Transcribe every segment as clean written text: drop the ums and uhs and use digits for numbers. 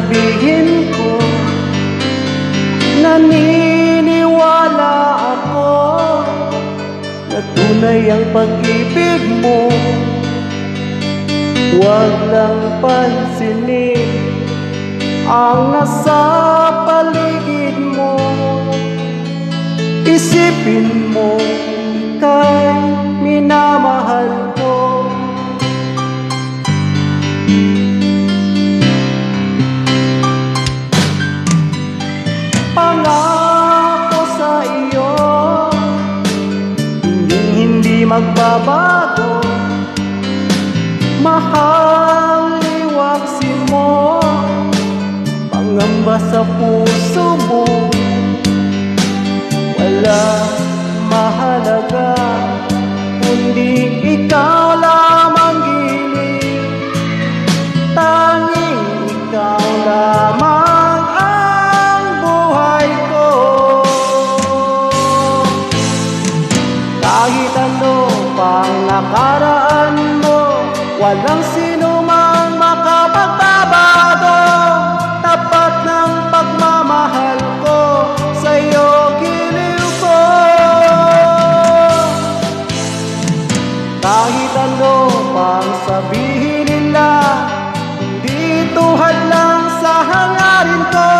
sasabihin ko, naniniwala ako na tunay ang pag-ibig mo. Huwag lang pansinin ang nasa paligid mo. Isipin mo, ika'y minamahal ko. Pangako sa iyo, hindi magbabago. Mahal, iwaksi mo, pangamba sa puso mo. Wala mahalaga, kundi ikaw lamang giliw. Tanging ikaw lamang ang buhay ko. Kahit ano pang nakaraan mo, walang sino mang makapagbabago. Tapat ng pagmamahal ko, sa'yo giliw ko. Kahit ano pang sabihin nila, hindi tuhad lang sa hangarin ko.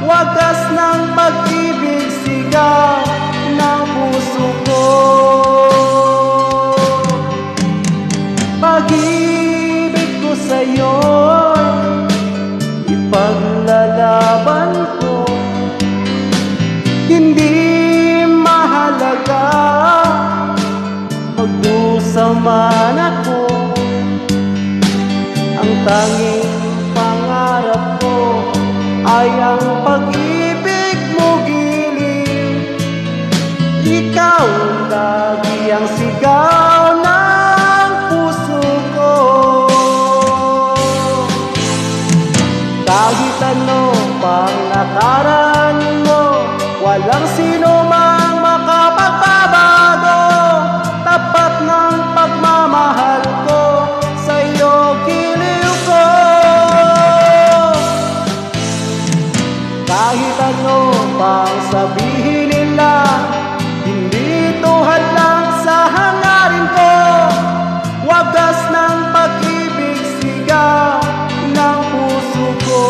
Wagas ng pag-ibig, sigaw ng puso ko. Pag-ibig ko sa'yo, ipaglalaban ko. Hindi mahalaga, magdusa man ako. Ang tanging pangarap ko ay ang pag-ibig mo giliw. Ikaw lagi ang sigaw ng puso ko. Kahit ano pang nakaraan mo, walang sino mang makapagbabago. Tapat ng pagmamahal ko, sa'yo giliw ko. Kahit ano pang sabihin nila, hindi tuhad lang sa hangarin ko. Wagas ng pag-ibig, sigaw ng puso ko.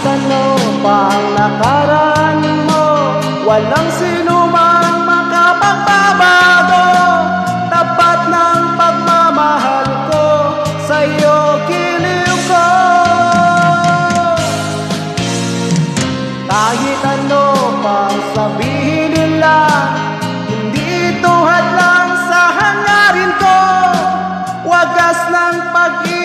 Ano pang nakaraan mo, walang sino mang makapagbabago. Tapat ng pagmamahal ko, sa'yo giliw ko. Kahit ano pang sabihin nila, hindi tuhad lang sa hangarin ko. Wagas ng pag-ibig